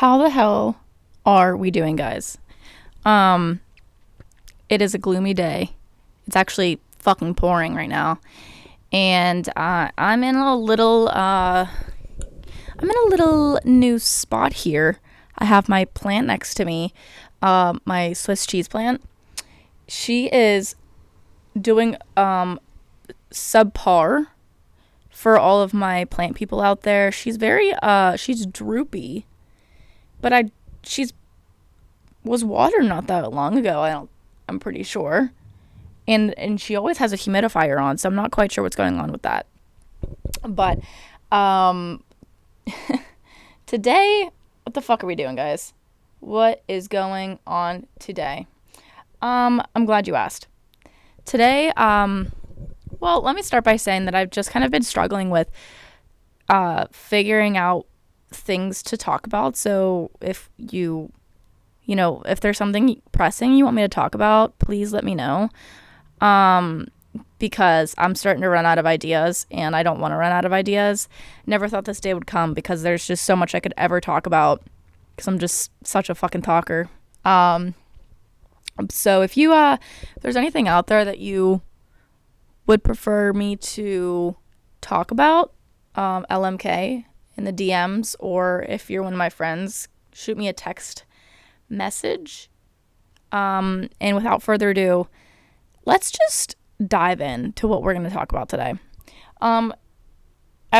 How the hell are we doing, guys? Um, it is a gloomy day. It's actually fucking pouring right now, and I'm in a little new spot here. I have my plant next to me, my Swiss cheese plant. She is doing subpar for all of my plant people out there. She's droopy, but she's was watered not that long ago. I'm pretty sure. And she always has a humidifier on, so I'm not quite sure what's going on with that. But um today, what the fuck are we doing, guys? What is going on today? I'm glad you asked. Today, well, let me start by saying that I've just kind of been struggling with figuring out things to talk about. So if if there's something pressing you want me to talk about, please let me know. Because I'm starting to run out of ideas, and I don't want to run out of ideas. Never thought this day would come because there's just so much I could ever talk about because I'm just such a fucking talker. So if there's anything out there that you would prefer me to talk about, LMK in the DMs, or if you're one of my friends, shoot me a text message. And without further ado, let's just dive into what we're going to talk about today. I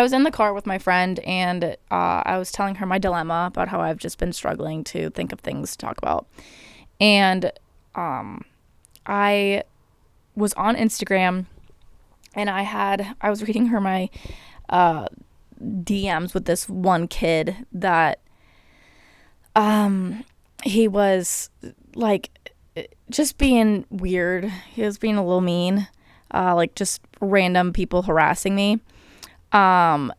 was in the car with my friend, and I was telling her my dilemma about how I've just been struggling to think of things to talk about. And I was on Instagram, and I was reading her my DMs with this one kid that he was like just being weird. He was being a little mean, like just random people harassing me. And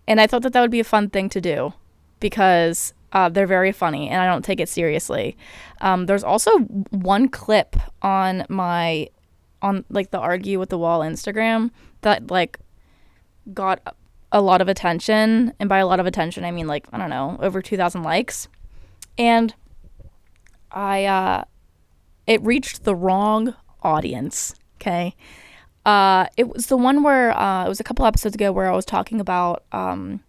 I thought that would be a fun thing to do because they're very funny and I don't take it seriously. There's also one clip on like the Argue with the Wall Instagram that like got a lot of attention. And by a lot of attention, I mean like, I don't know, over 2,000 likes. And it reached the wrong audience, okay? It was the one where, it was a couple episodes ago where I was talking about, wanting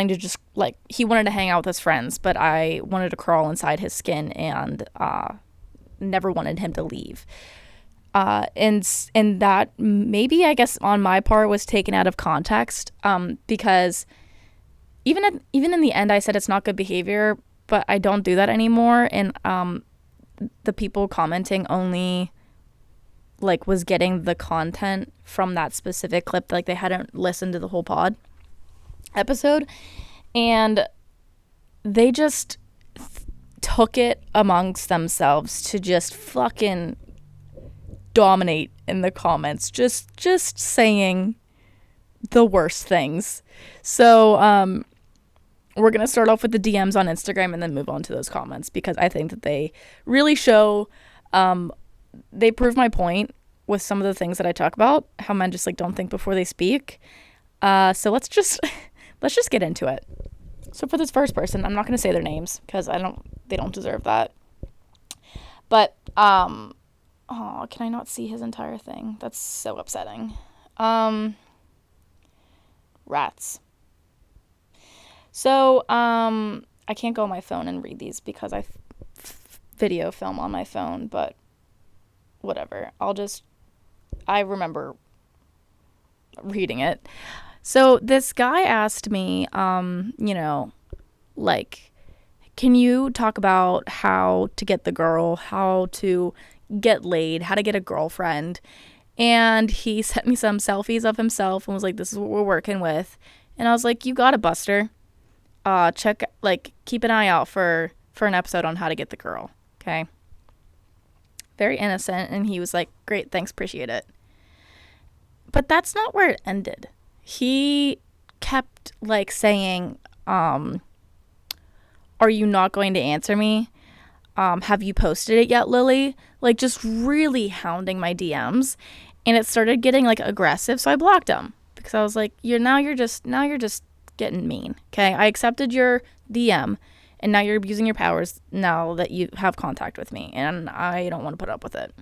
to just, like, he wanted to hang out with his friends, but I wanted to crawl inside his skin and never wanted him to leave. And that maybe, I guess, on my part was taken out of context, because even in the end, I said it's not good behavior, but I don't do that anymore. And the people commenting only like was getting the content from that specific clip, like they hadn't listened to the whole pod episode, and they just took it amongst themselves to just fucking dominate in the comments, just saying the worst things. So we're going to start off with the DMs on Instagram and then move on to those comments because I think that they really show, they prove my point with some of the things that I talk about, how men just like don't think before they speak. So let's just get into it. So for this first person, I'm not going to say their names because they don't deserve that. But, can I not see his entire thing? That's so upsetting. Rats. So, I can't go on my phone and read these because I video film on my phone, but whatever. I remember reading it. So this guy asked me, like, can you talk about how to get the girl, how to get laid, how to get a girlfriend? And he sent me some selfies of himself and was like, this is what we're working with. And I was like, you got it, Buster. Keep an eye out for an episode on how to get the girl. Okay. Very innocent. And he was like, great, thanks, appreciate it. But that's not where it ended. He kept like saying, are you not going to answer me? Have you posted it yet, Lily? Like just really hounding my DMs. And it started getting like aggressive. So I blocked him because I was like, you're just getting mean. Okay. I accepted your DM, and now you're abusing your powers now that you have contact with me, and I don't want to put up with it.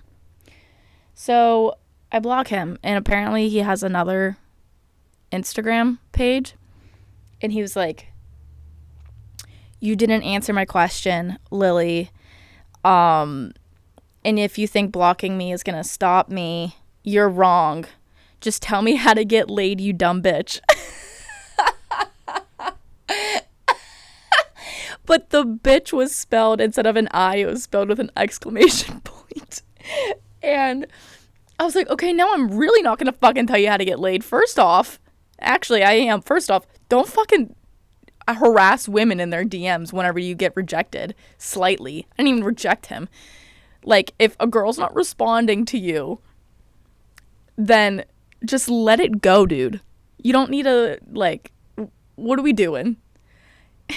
So I block him, and apparently he has another Instagram page, and he was like, you didn't answer my question, Lily. And if you think blocking me is gonna stop me, you're wrong. Just tell me how to get laid, you dumb bitch. But the bitch was spelled, instead of an I, it was spelled with an exclamation point. And I was like, okay, now I'm really not gonna fucking tell you how to get laid. First off, actually, I am. First off, don't fucking harass women in their DMs whenever you get rejected slightly. I didn't even reject him. Like, if a girl's not responding to you, then just let it go, dude. You don't need to, like, what are we doing?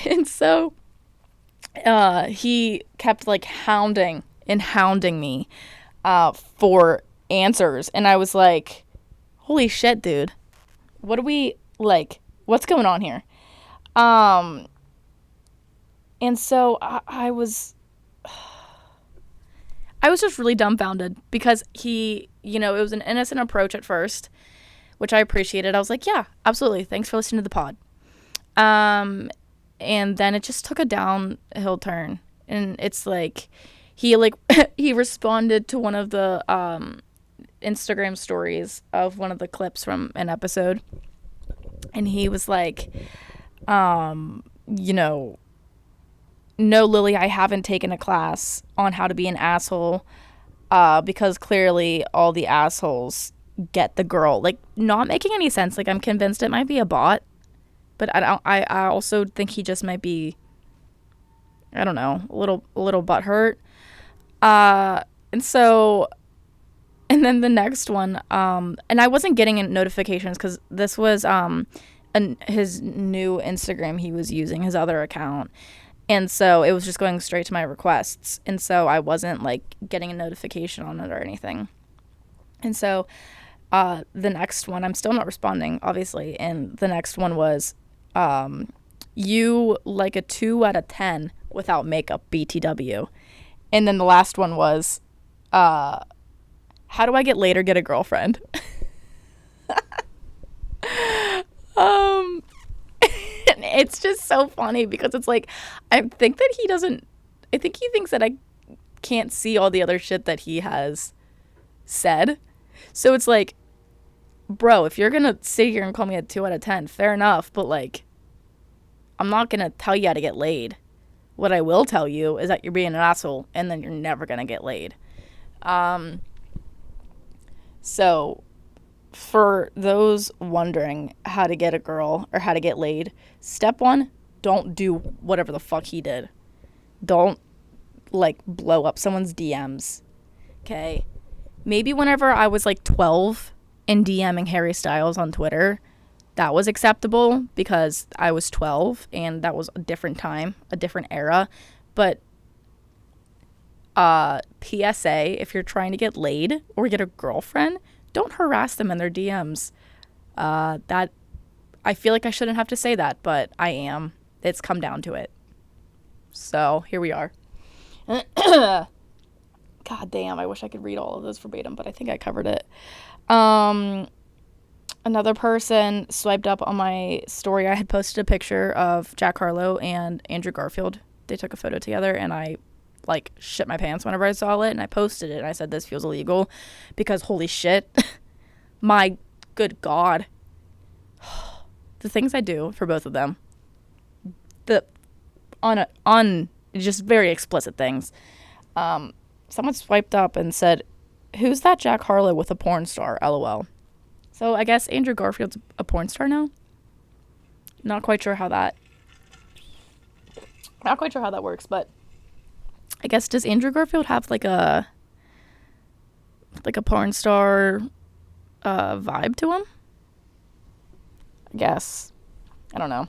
And so he kept, like, hounding me for answers. And I was like, holy shit, dude. What are we, like, what's going on here? And so I was just really dumbfounded because he, you know, it was an innocent approach at first, which I appreciated. I was like, yeah, absolutely. Thanks for listening to the pod. And then it just took a downhill turn, and it's like, he responded to one of the, Instagram stories of one of the clips from an episode. And he was like, you know, no, Lily, I haven't taken a class on how to be an asshole, because clearly all the assholes get the girl. Like, not making any sense. Like, I'm convinced it might be a bot, but I also think he just might be, I don't know, a little butthurt. And so, and then the next one, and I wasn't getting notifications because this was, his new Instagram he was using, his other account. And so it was just going straight to my requests. And so I wasn't, like, getting a notification on it or anything. And so the next one, I'm still not responding, obviously. And the next one was, you like a 2 out of 10 without makeup, BTW. And then the last one was, how do I get laid or get a girlfriend? It's just so funny because it's like, I think he thinks that I can't see all the other shit that he has said. So it's like, bro, if you're gonna sit here and call me a 2 out of 10, fair enough, but, like, I'm not gonna tell you how to get laid. What I will tell you is that you're being an asshole, and then you're never gonna get laid. So for those wondering how to get a girl or how to get laid, step 1, don't do whatever the fuck he did. Don't, like, blow up someone's DMs. Okay? Maybe whenever I was, like, 12 and DMing Harry Styles on Twitter, that was acceptable because I was 12 and that was a different time, a different era. But PSA, if you're trying to get laid or get a girlfriend, don't harass them in their DMs. That, I feel like I shouldn't have to say that, but I am. It's come down to it. So here we are. God damn, I wish I could read all of this verbatim, but I think I covered it. Another person swiped up on my story. I had posted a picture of Jack Harlow and Andrew Garfield. They took a photo together, and I, like, shit my pants whenever I saw it, and I posted it, and I said this feels illegal because holy shit, my good God, the things I do for both of them, on just very explicit things. Someone swiped up and said, who's that Jack Harlow with a porn star, LOL. So I guess Andrew Garfield's a porn star now. Not quite sure how that works, but I guess, does Andrew Garfield have like a porn star vibe to him? I guess. I don't know.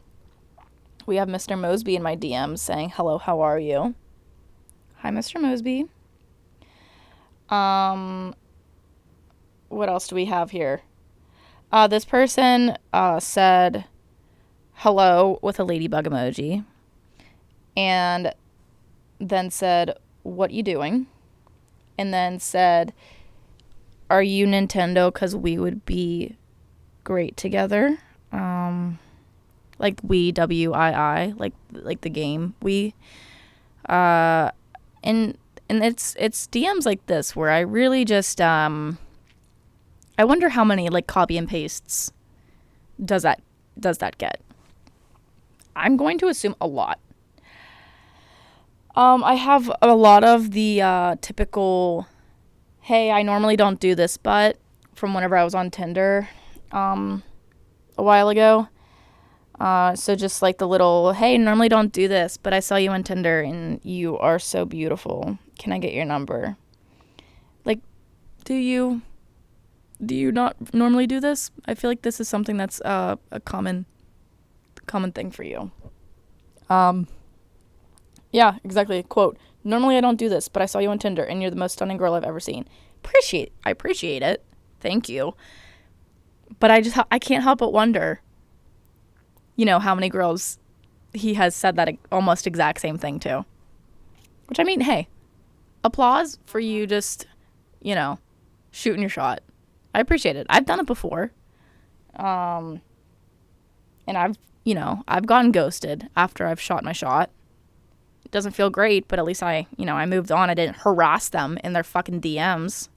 We have Mr. Mosby in my DMs saying, hello, how are you? Hi, Mr. Mosby. What else do we have here? This person said hello with a ladybug emoji. and then said, "What you doing?" And then said, "Are you Nintendo? 'Cause we would be great together." Like Wii, WII, like the game Wii. And it's DMs like this where I really just I wonder how many like copy and pastes does that get. I'm going to assume a lot. I have a lot of the typical, "Hey, I normally don't do this, but," from whenever I was on Tinder a while ago. So just like the little, "Hey, normally don't do this, but I saw you on Tinder and you are so beautiful. Can I get your number?" Like, do you not normally do this? I feel like this is something that's a common thing for you. Yeah, exactly. Quote, "Normally I don't do this, but I saw you on Tinder and you're the most stunning girl I've ever seen." I appreciate it. Thank you. But I can't help but wonder, how many girls he has said that almost exact same thing to. Which, I mean, hey, applause for you just, shooting your shot. I appreciate it. I've done it before. And I've gotten ghosted after I've shot my shot. It doesn't feel great, but at least I moved on. I didn't harass them in their fucking DMs.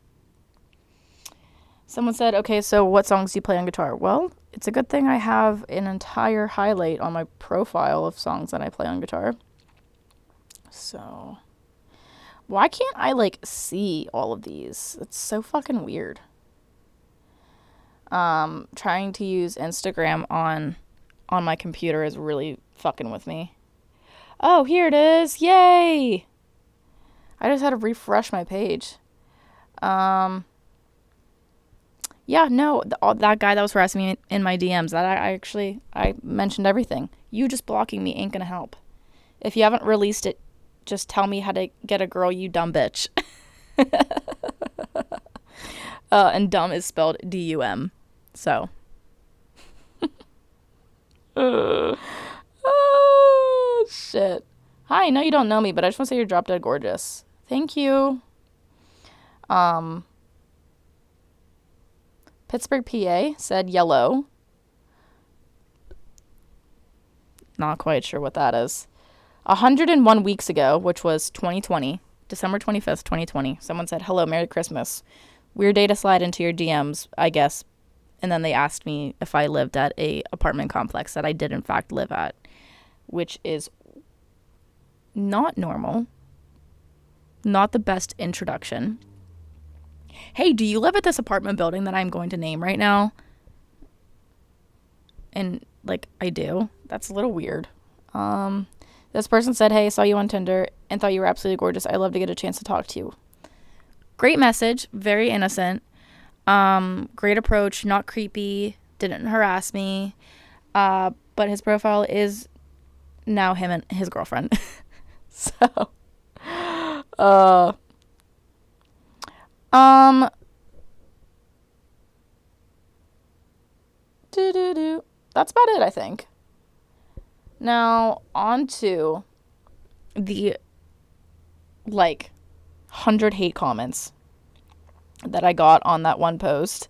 Someone said, "Okay, so what songs do you play on guitar?" Well, it's a good thing I have an entire highlight on my profile of songs that I play on guitar. So, why can't I, see all of these? It's so fucking weird. Trying to use Instagram on my computer is really fucking with me. Oh, here it is. Yay! I just had to refresh my page. Yeah, no, that guy that was harassing me in my DMs, that I mentioned everything. You just blocking me ain't gonna help. If you haven't released it, just tell me how to get a girl, you dumb bitch. And dumb is spelled DUM. So. Oh, shit. Hi, I know you don't know me, but I just want to say you're drop dead gorgeous. Thank you. Pittsburgh, PA said yellow. Not quite sure what that is. 101 weeks ago, which was 2020, December 25th, 2020, someone said, "Hello, Merry Christmas. Weird day to slide into your DMs, I guess." And then they asked me if I lived at a apartment complex that I did in fact live at, which is not normal. Not the best introduction. "Hey, do you live at this apartment building that I'm going to name right now?" And, I do. That's a little weird. This person said, "Hey, I saw you on Tinder and thought you were absolutely gorgeous. I'd love to get a chance to talk to you." Great message. Very innocent. Great approach. Not creepy. Didn't harass me. But his profile is now him and his girlfriend. So, that's about it, I think. Now, on to the, 100 hate comments that I got on that one post.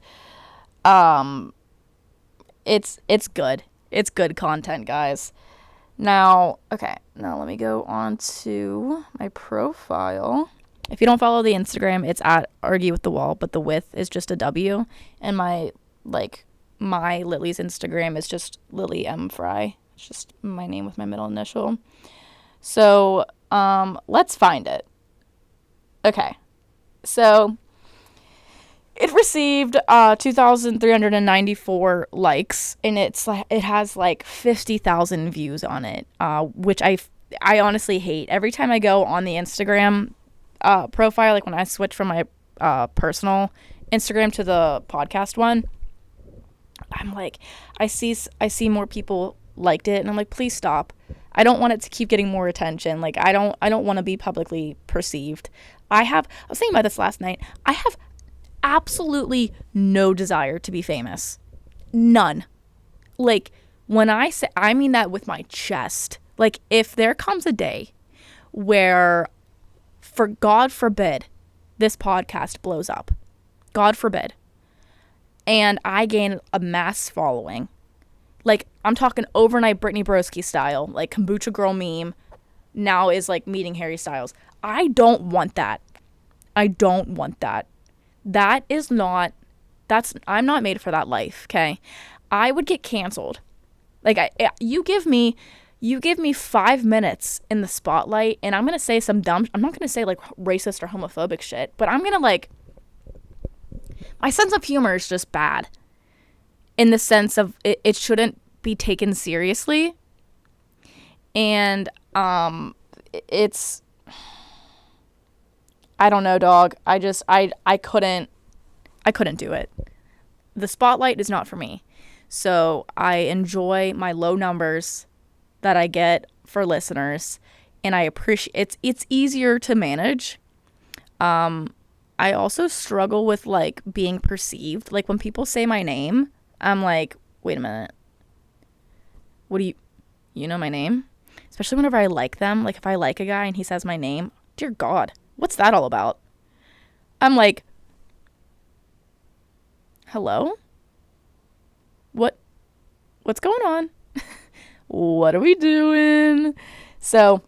It's good. It's good content, guys. Now let me go on to my profile. If you don't follow the Instagram, it's at arguewthewall, but the with is just a W. And my Lily's Instagram is just Lily M. Fry. It's just my name with my middle initial. So, let's find it. Okay. So, it received 2,394 likes, and it has 50,000 views on it, which I honestly hate. Every time I go on the Instagram profile, when I switch from my personal Instagram to the podcast one, I'm I see more people liked it, and I'm please stop. I don't want it to keep getting more attention. I don't want to be publicly perceived. I was thinking about this last night. I have absolutely no desire to be famous. None. When I say, I mean that with my chest. Like, if there comes a day where, for God forbid, this podcast blows up, God forbid, and I gain a mass following, like, I'm talking overnight Brittany Broski style, like Kombucha Girl meme now is like meeting Harry Styles. I don't want that. I don't want that. I'm not made for that life, okay? I would get canceled. Like, you give me 5 minutes in the spotlight and I'm going to say some I'm not going to say like racist or homophobic shit, but I'm going to like, my sense of humor is just bad in the sense of it shouldn't be taken seriously. And it's, I don't know, dog. I couldn't do it. The spotlight is not for me. So I enjoy my low numbers that I get for listeners, and I appreciate it's easier to manage. I also struggle with like being perceived. Like when people say my name, I'm like, wait a minute. What do you know my name? Especially whenever I like them. Like if I like a guy and he says my name, dear God, what's that all about? I'm like, hello? What's going on? What are we doing? So,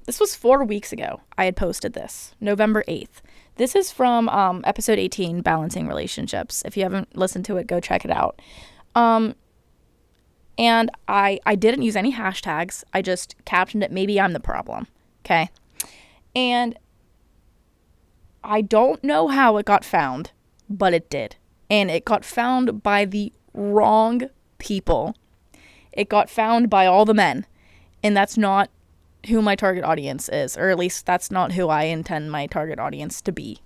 this was 4 weeks ago. I had posted this, November 8th. This is from episode 18, Balancing Relationships. If you haven't listened to it, go check it out. And I didn't use any hashtags. I just captioned it, maybe I'm the problem. Okay? And I don't know how it got found, but it did. And it got found by the wrong people. It got found by all the men. And that's not who my target audience is. Or at least that's not who I intend my target audience to be.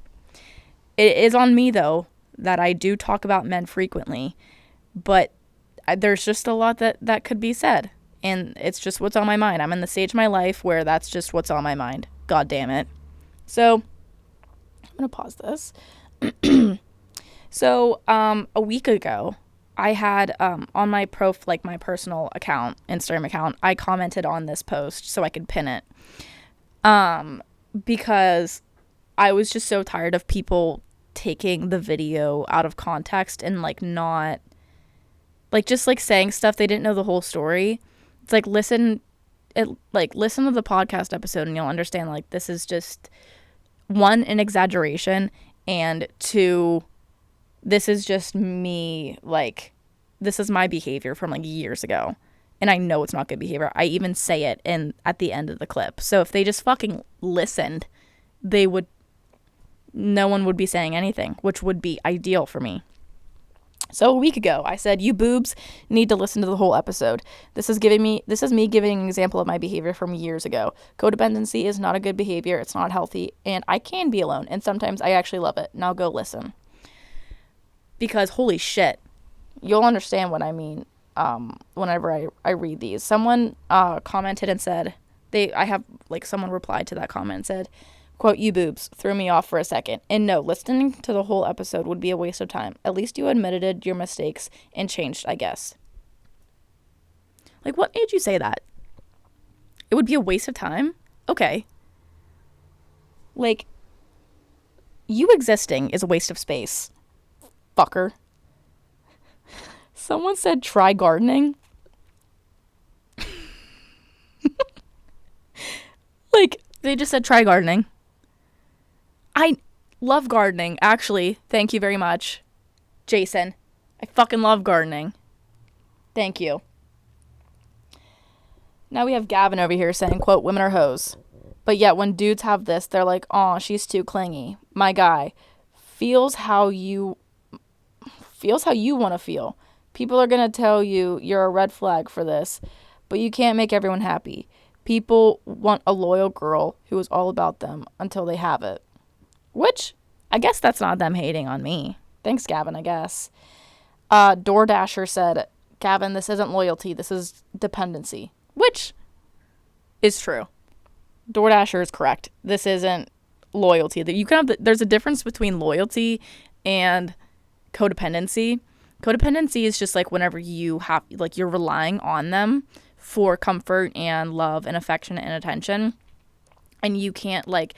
It is on me, though, that I do talk about men frequently. But there's just a lot that could be said. And it's just what's on my mind. I'm in the stage of my life where that's just what's on my mind. God damn it. So, I'm going to pause this. So, a week ago, I had, on my my personal account, Instagram account, I commented on this post so I could pin it. Because I was just so tired of people taking the video out of context and, like, not, like, just, like, saying stuff they didn't know the whole story. It's like, listen to the podcast episode and you'll understand, like, this is just, 1, an exaggeration, and 2, this is just me, like, this is my behavior from, like, years ago. And I know it's not good behavior. I even say it at the end of the clip. So if they just fucking listened, no one would be saying anything, which would be ideal for me. So a week ago, I said, you boobs need to listen to the whole episode. This is me giving an example of my behavior from years ago. Codependency is not a good behavior. It's not healthy. And I can be alone. And sometimes I actually love it. Now go listen. Because holy shit, you'll understand what I mean whenever I read these. Someone commented and said, someone replied to that comment and said, quote, you boobs threw me off for a second. And no, listening to the whole episode would be a waste of time. At least you admitted your mistakes and changed, I guess. Like, what made you say that? It would be a waste of time? Okay. Like, you existing is a waste of space. Fucker. Someone said try gardening. Like, they just said try gardening. I love gardening, actually. Thank you very much, Jason. I fucking love gardening. Thank you. Now we have Gavin over here saying, quote, women are hoes. But yet when dudes have this, they're like, aw, she's too clingy. My guy feels how you want to feel. People are going to tell you you're a red flag for this, but you can't make everyone happy. People want a loyal girl who is all about them until they have it. Which, I guess that's not them hating on me. Thanks, Gavin, I guess. DoorDasher said, Gavin, this isn't loyalty, this is dependency. Which is true. DoorDasher is correct. This isn't loyalty. There's a difference between loyalty and codependency. Codependency is just like whenever you have, like, you're relying on them for comfort and love and affection and attention, and you can't like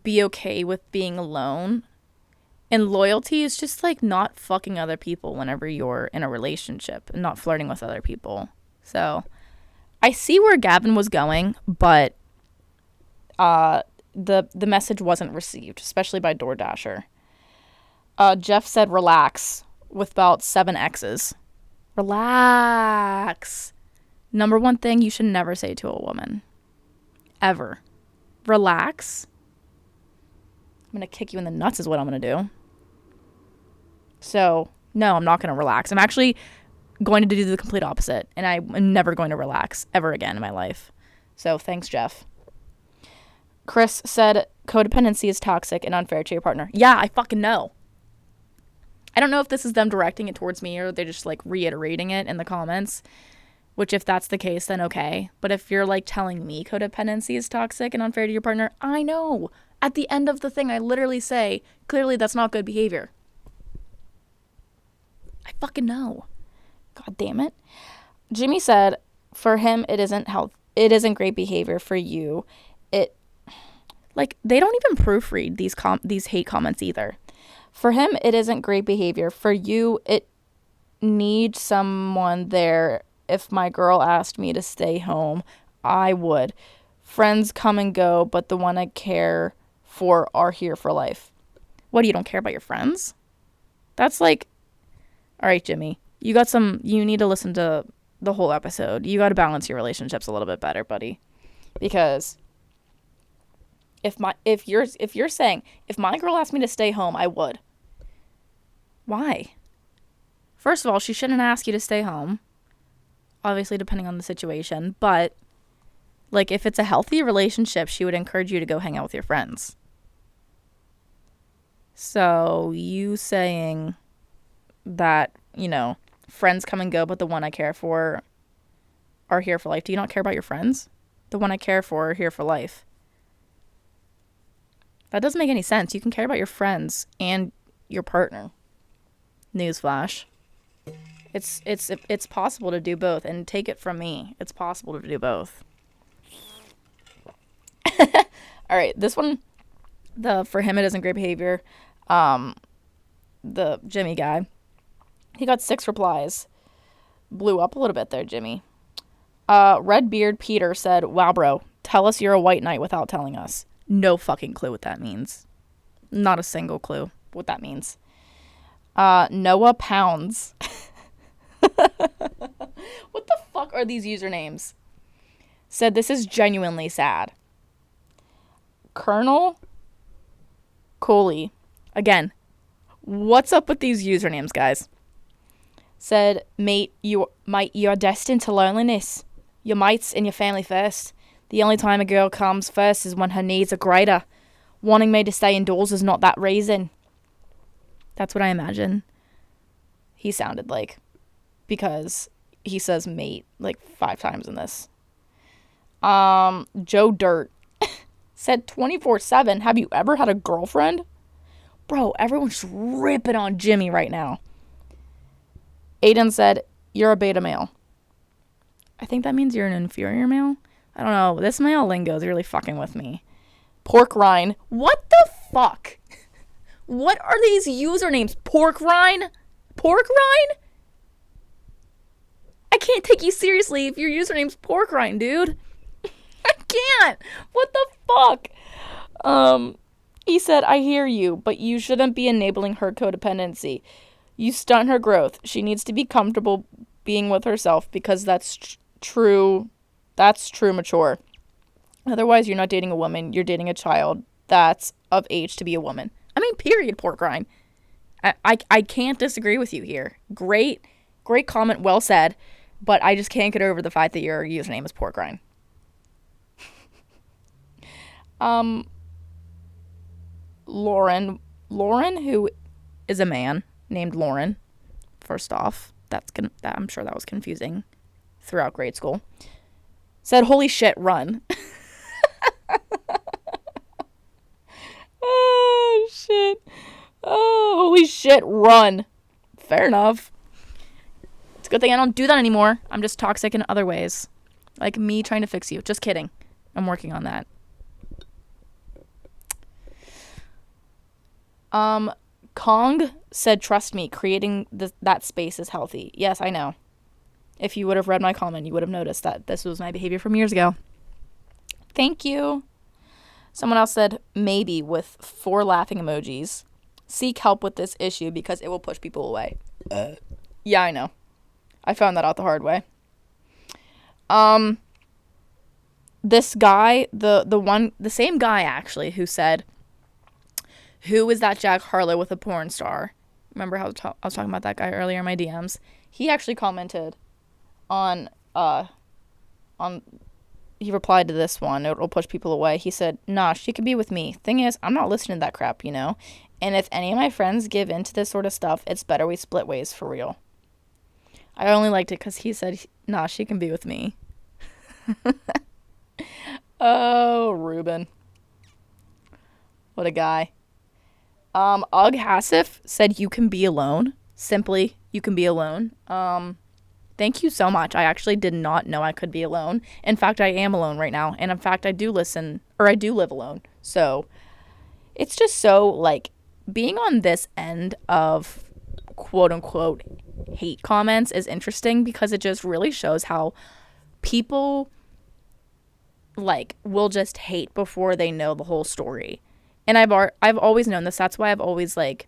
be okay with being alone. And loyalty is just like not fucking other people whenever you're in a relationship and not flirting with other people. So I see where Gavin was going, but the message wasn't received, especially by DoorDasher. Jeff said relax with about 7 X's. Relax. Number one thing you should never say to a woman. Ever. Relax. I'm going to kick you in the nuts is what I'm going to do. So, no, I'm not going to relax. I'm actually going to do the complete opposite. And I'm never going to relax ever again in my life. So, thanks, Jeff. Chris said codependency is toxic and unfair to your partner. Yeah, I fucking know. I don't know if this is them directing it towards me or they're just like reiterating it in the comments. Which if that's the case, then okay. But if you're like telling me codependency is toxic and unfair to your partner, I know. At the end of the thing, I literally say, clearly that's not good behavior. I fucking know. God damn it. Jimmy said, for him, it isn't great behavior. For you, like, they don't even proofread these hate comments either. For him, it isn't great behavior. For you, it needs someone there. If my girl asked me to stay home, I would. Friends come and go, but the one I care for are here for life. What, you don't care about your friends? That's like, all right, Jimmy, you need to listen to the whole episode. You got to balance your relationships a little bit better, buddy. Because if you're saying, if my girl asked me to stay home, I would. Why? First of all, she shouldn't ask you to stay home. Obviously, depending on the situation. But, like, if it's a healthy relationship, she would encourage you to go hang out with your friends. So, you saying that, you know, friends come and go, but the one I care for are here for life. Do you not care about your friends? The one I care for are here for life. That doesn't make any sense. You can care about your friends and your partner. Newsflash. It's possible to do both, and take it from me. It's possible to do both. All right, this one, for him it isn't great behavior. The Jimmy guy, he got 6 replies. Blew up a little bit there, Jimmy. Redbeard Peter said, "Wow, bro, tell us you're a white knight without telling us." No fucking clue what that means. Not a single clue what that means. Noah Pounds. What the fuck are these usernames? Said, this is genuinely sad. Colonel Coley. Again, what's up with these usernames, guys? Said, mate, you're destined to loneliness. Your mates and your family first. The only time a girl comes first is when her needs are greater. Wanting me to stay indoors is not that reason. That's what I imagine he sounded like. Because he says mate like 5 times in this. Joe Dirt said 24/7, have you ever had a girlfriend? Bro, everyone's just ripping on Jimmy right now. Aiden said, you're a beta male. I think that means you're an inferior male. I don't know. This male lingo is really fucking with me. Pork rind. What the fuck? What are these usernames? Pork rind? Pork rind? I can't take you seriously if your username's pork rind, dude. I can't. What the fuck? He said, I hear you, but you shouldn't be enabling her codependency. You stunt her growth. She needs to be comfortable being with herself because that's true. That's true mature. Otherwise, you're not dating a woman. You're dating a child that's of age to be a woman. I mean, period, pork rind. I can't disagree with you here. Great comment, well said. But I just can't get over the fact that your username is pork rind. Lauren, who is a man named Lauren. First off, I'm sure that was confusing throughout grade school. Said, holy shit, run. Oh, shit. Oh, holy shit, run. Fair enough. It's a good thing I don't do that anymore. I'm just toxic in other ways. Like me trying to fix you. Just kidding. I'm working on that. Kong said, trust me, creating that space is healthy. Yes, I know. If you would have read my comment, you would have noticed that this was my behavior from years ago. Thank you. Someone else said, maybe, with 4 laughing emojis. Seek help with this issue because it will push people away. Yeah, I know. I found that out the hard way. This guy, the same guy actually, who said, who is that Jack Harlow with a porn star? Remember how I was talking about that guy earlier in my DMs? He actually commented on he replied to this one. It'll push people away. He said, nah, she could be with me. Thing is, I'm not listening to that crap, you know? And if any of my friends give in to this sort of stuff, it's better we split ways for real. I only liked it because he said, nah, she can be with me. Oh, Ruben. What a guy. Ugg Hassif said, you can be alone. Simply, you can be alone. Thank you so much. I actually did not know I could be alone. In fact, I am alone right now. And in fact, I do live alone. So it's just so, like, being on this end of quote unquote hate comments is interesting because it just really shows how people, like, will just hate before they know the whole story. And I've always known this. That's why I've always, like,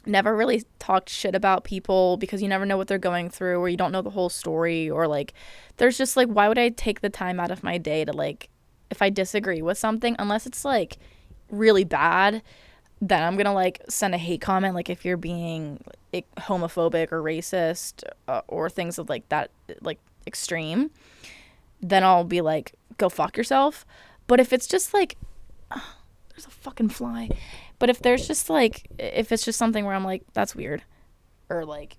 never really talked shit about people because you never know what they're going through or you don't know the whole story, or, like, there's just, like, why would I take the time out of my day to, like, if I disagree with something, unless it's, like, really bad, then I'm gonna, like, send a hate comment, like, if you're being, like, homophobic or racist or things of, like, that, like, extreme, then I'll be like, go fuck yourself. But if it's just, like, there's a fucking fly. But if there's just, like, if it's just something where I'm like, that's weird, or, like,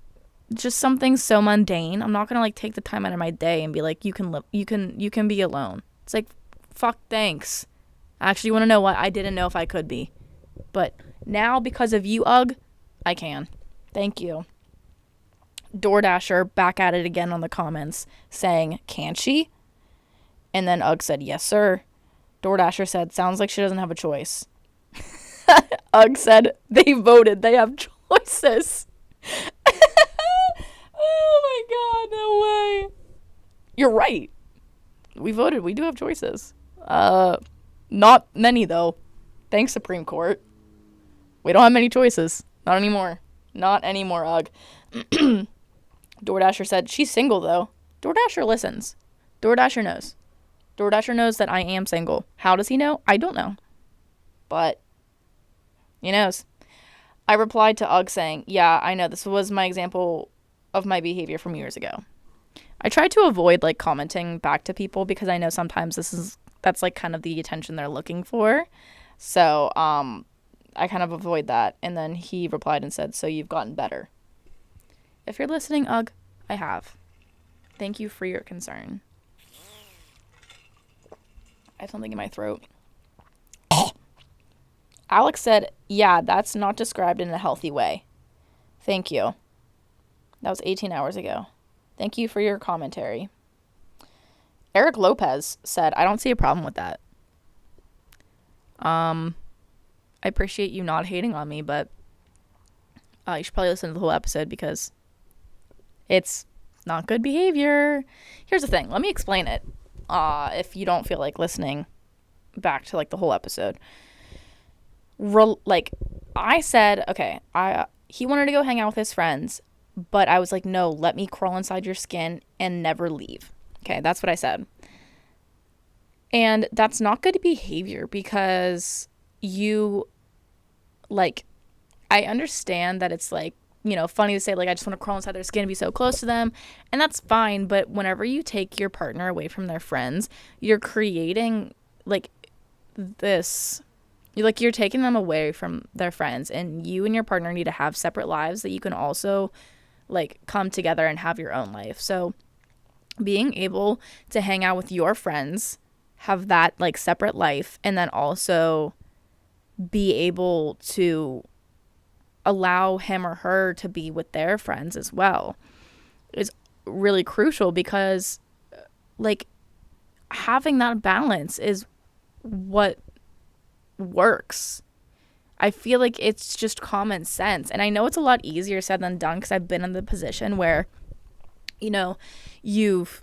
just something so mundane, I'm not gonna, like, take the time out of my day and be like, you can be alone. It's like, fuck, thanks. Actually, you want to know what? I didn't know if I could be, but now because of you, Ugg, I can. Thank you. DoorDasher back at it again on the comments saying, can she? And then Ugg said, yes, sir. DoorDasher said, sounds like she doesn't have a choice. Ugg said, they voted. They have choices. Oh my God, no way. You're right. We voted. We do have choices. Not many, though. Thanks, Supreme Court. We don't have many choices. Not anymore. Not anymore, Ugg. DoorDasher said, she's single, though. DoorDasher listens. DoorDasher knows. DoorDasher knows that I am single. How does he know? I don't know. But he knows. I replied to Ugg saying, yeah, I know. This was my example of my behavior from years ago. I try to avoid, like, commenting back to people because I know sometimes that's, like, kind of the attention they're looking for. So, I kind of avoid that. And then he replied and said, so you've gotten better. If you're listening, Ugg, I have. Thank you for your concern. I have something in my throat. Alex said, yeah, that's not described in a healthy way. Thank you. That was 18 hours ago. Thank you for your commentary. Eric Lopez said, I don't see a problem with that. I appreciate you not hating on me, but you should probably listen to the whole episode because it's not good behavior. Here's the thing. Let me explain it. If you don't feel like listening back to, like, the whole episode. I said, okay, he wanted to go hang out with his friends, but I was like, no, let me crawl inside your skin and never leave. Okay, that's what I said. And that's not good behavior because you, like, I understand that it's, like, you know, funny to say, like, I just want to crawl inside their skin and be so close to them, and that's fine, but whenever you take your partner away from their friends, you're creating, like, this, you're taking them away from their friends, and you and your partner need to have separate lives that you can also, like, come together and have your own life. So being able to hang out with your friends, have that, like, separate life, and then also be able to allow him or her to be with their friends as well is really crucial because like, having that balance is what works. I feel like it's just common sense. And I know it's a lot easier said than done because I've been in the position where, you know, you've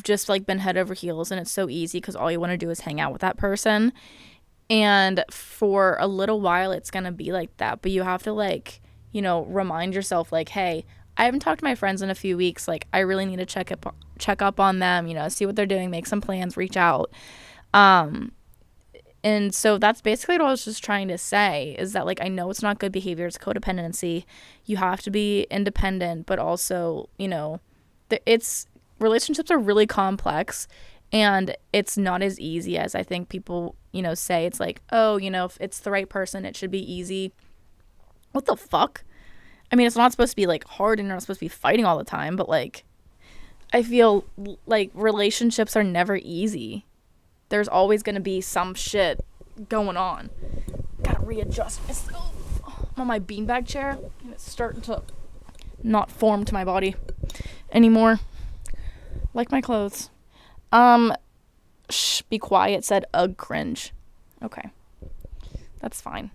just like been head over heels and it's so easy because all you want to do is hang out with that person. And for a little while it's going to be like that. But you have to like, you know, remind yourself like, hey, I haven't talked to my friends in a few weeks. Like, I really need to check up on them, you know, see what they're doing, make some plans, reach out. And so that's basically what I was just trying to say is that, like, I know it's not good behavior. It's codependency. You have to be independent, but also, you know, relationships are really complex and it's not as easy as I think people, you know, say. It's like, oh, you know, if it's the right person, it should be easy. What the fuck? I mean, it's not supposed to be like hard and you're not supposed to be fighting all the time, but like, I feel like relationships are never easy. There's always going to be some shit going on. Gotta readjust myself. I'm on my beanbag chair and it's starting to not form to my body anymore. Like my clothes. Shh, be quiet, said ugh, cringe. Okay. That's fine.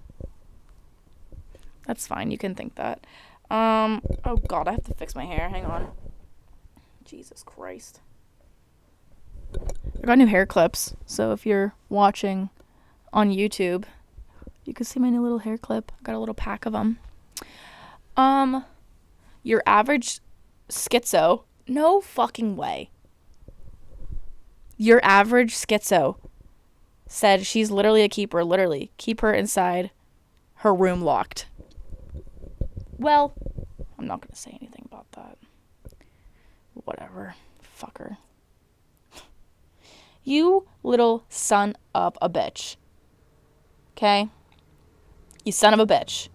That's fine. You can think that. Oh God, I have to fix my hair. Hang on. Jesus Christ. I got new hair clips, so if you're watching on YouTube, you can see my new little hair clip. I got a little pack of them. Your average schizo. No fucking way. Your average schizo said she's literally a keeper. Literally. Keep her inside her room locked. Well, I'm not going to say anything about that. Whatever. Fuck her. You little son of a bitch. Okay? You son of a bitch.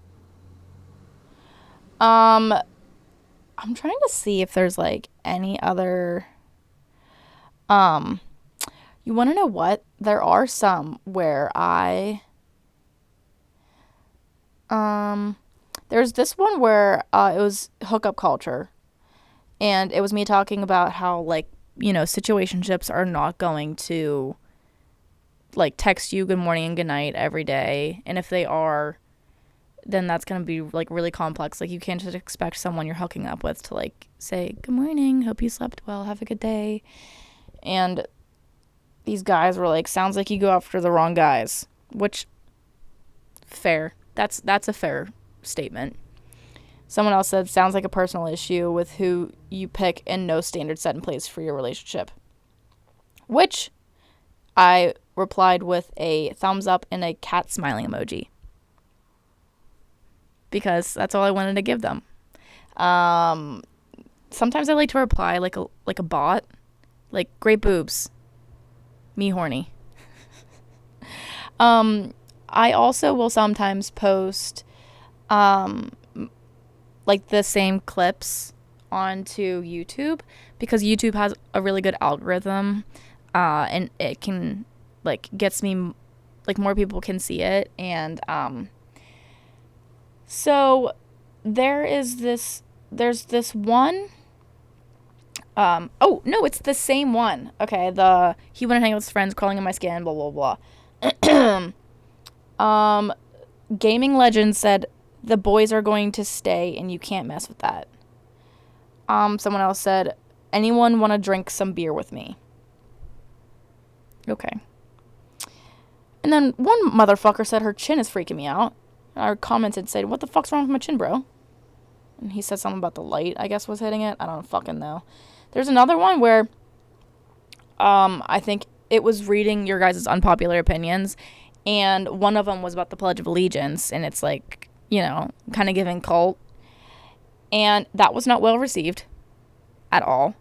I'm trying to see if there's like any other you want to know what? There are some where there's this one where it was hookup culture. And it was me talking about how, like, you know, situationships are not going to, like, text you good morning and good night every day. And if they are, then that's going to be, like, really complex. Like, you can't just expect someone you're hooking up with to, like, say, good morning, hope you slept well, have a good day. And these guys were like, sounds like you go after the wrong guys. Which, fair. That's a fair statement. Someone else said, sounds like a personal issue with who you pick and no standard set in place for your relationship. Which I replied with a thumbs up and a cat smiling emoji. Because that's all I wanted to give them. Sometimes I like to reply like a bot. Like, great boobs. Me horny. I also will sometimes post like the same clips onto YouTube because YouTube has a really good algorithm and it can like gets me like more people can see it. And so there's this one oh no, it's the same one. Okay, he went and hang out with his friends, crawling in my skin, blah blah blah. Gaming Legend said the boys are going to stay and you can't mess with that. Someone else said, anyone want to drink some beer with me? Okay. And then one motherfucker said her chin is freaking me out. Our commented said, what the fuck's wrong with my chin, bro? And he said something about the light, I guess, was hitting it. I don't fucking know. There's another one where I think it was reading your guys' unpopular opinions, and one of them was about the Pledge of Allegiance, and it's like, you know, kind of giving cult. And that was not well received at all.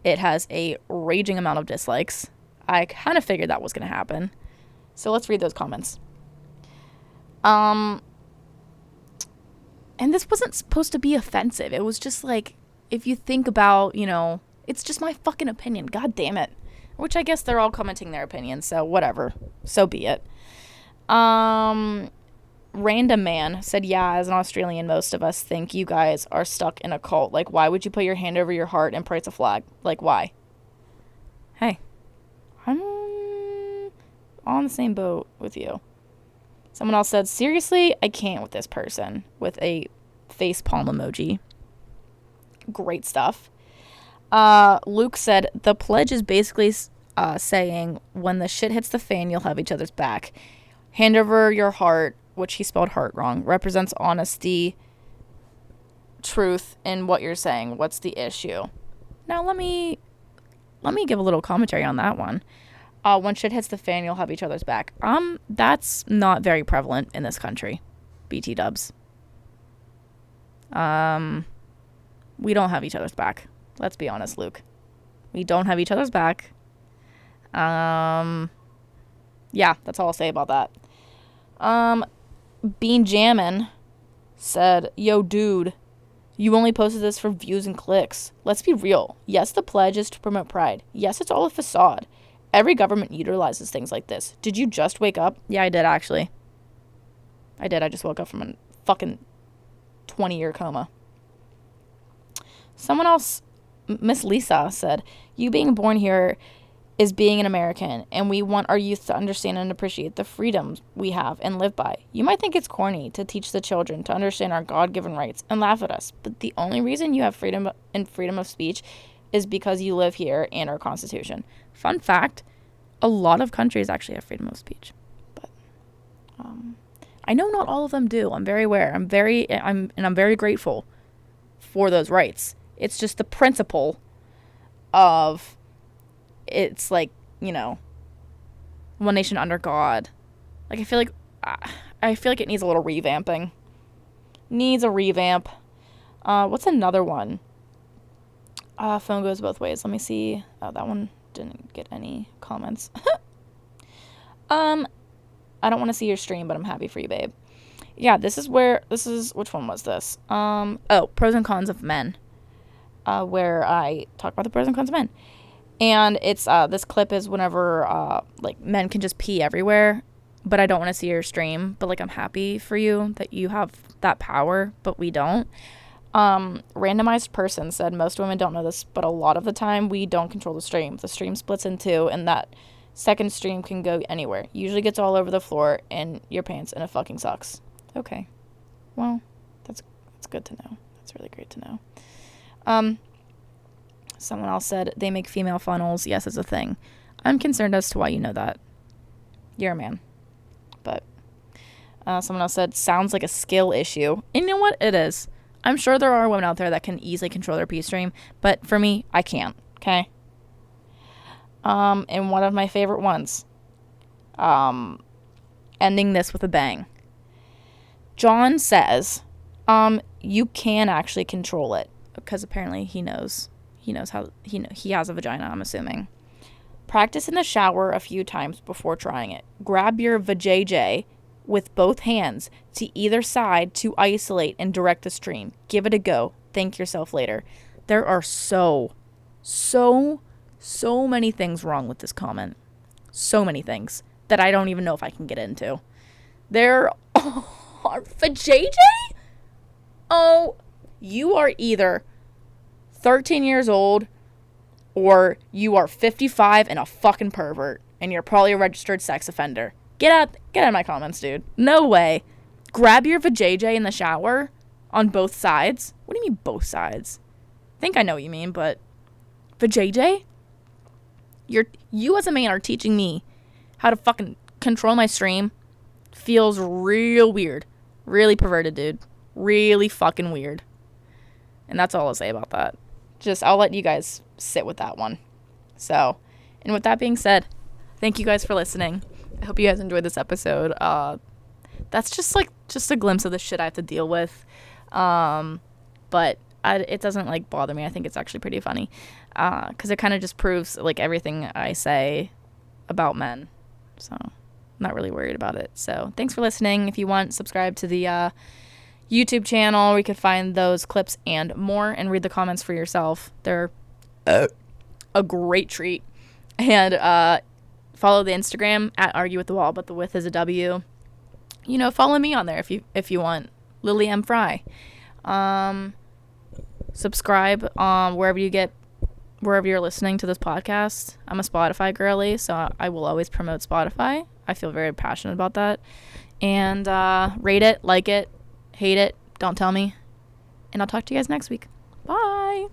It has a raging amount of dislikes. I kind of figured that was going to happen. So let's read those comments. And this wasn't supposed to be offensive. It was just like, if you think about, you know, it's just my fucking opinion. God damn it. Which I guess they're all commenting their opinions, so whatever. So be it. Random Man said, yeah, as an Australian, most of us think you guys are stuck in a cult. Like, why would you put your hand over your heart and pray it's a flag? Like, why? hey, I'm on the same boat with you. Someone else said, seriously, I can't with this person, with a face palm emoji. Great stuff. Luke said, the pledge is basically saying, when the shit hits the fan, you'll have each other's back. Hand over your heart, which he spelled heart wrong, represents honesty, truth in what you're saying. What's the issue? Now let me give a little commentary on that one. When shit hits the fan, you'll have each other's back. That's not very prevalent in this country. BT dubs. We don't have each other's back. Let's be honest, Luke. We don't have each other's back. Yeah, that's all I'll say about that. Bean Jammin' said, yo, dude, you only posted this for views and clicks. Let's be real. Yes, the pledge is to promote pride. Yes, it's all a facade. Every government utilizes things like this. Did you just wake up? Yeah, I did, actually. I did. I just woke up from a fucking 20-year coma. Someone else, Miss Lisa, said, you being born here is being an American, and we want our youth to understand and appreciate the freedoms we have and live by. You might think it's corny to teach the children to understand our God-given rights and laugh at us, but the only reason you have freedom of speech is because you live here and our Constitution. Fun fact, a lot of countries actually have freedom of speech, but I know not all of them do. I'm very aware. I'm very grateful for those rights. It's just the principle of, it's like, one nation under God. Like, I feel like it needs a little revamping. Needs a revamp. What's another one? Phone goes both ways. Let me see. Oh, that one didn't get any comments. I don't want to see your stream, but I'm happy for you, babe. Yeah, which one was this? Pros and cons of men. Where I talk about the pros and cons of men. And it's, this clip is whenever, men can just pee everywhere, but I don't want to see your stream. But, I'm happy for you that you have that power, but we don't. Randomized person said, most women don't know this, but a lot of the time we don't control the stream. The stream splits in two, and that second stream can go anywhere. Usually gets all over the floor and your pants, and it fucking sucks. Okay. Well, that's good to know. That's really great to know. Someone else said, they make female funnels. Yes, it's a thing. I'm concerned as to why you know that. You're a man. But someone else said, sounds like a skill issue. And you know what? It is. I'm sure there are women out there that can easily control their pee stream. But for me, I can't. Okay? And one of my favorite ones. Ending this with a bang. John says, you can actually control it. Because apparently he knows how he has a vagina, I'm assuming. Practice in the shower a few times before trying it. Grab your vajayjay with both hands to either side to isolate and direct the stream. Give it a go. Thank yourself later. There are so many things wrong with this comment. So many things that I don't even know if I can get into. There are vajayjay? Oh, you are either 13 years old or you are 55 and a fucking pervert and you're probably a registered sex offender. Get out of my comments, dude. No way. Grab your vajayjay in the shower on both sides. What do you mean both sides? I think I know what you mean, but vajayjay? You as a man are teaching me how to fucking control my stream. Feels real weird. Really perverted, dude. Really fucking weird. And that's all I'll say about that. I'll let you guys sit with that one. So, and with that being said, thank you guys for listening. I hope you guys enjoyed this episode. That's just a glimpse of the shit I have to deal with. But it doesn't bother me. I think it's actually pretty funny. 'Cause it kind of just proves everything I say about men. So, I'm not really worried about it. So, thanks for listening. If you want, subscribe to the YouTube channel where you can find those clips and more and read the comments for yourself. They're a great treat. And follow the Instagram at arguewthewall, but the with is a W. Follow me on there if you want. Lily M. Fry. Subscribe wherever you get wherever you're listening to this podcast. I'm a Spotify girly, so I will always promote Spotify. I feel very passionate about that. And rate it, like it, hate it, don't tell me. And I'll talk to you guys next week. Bye.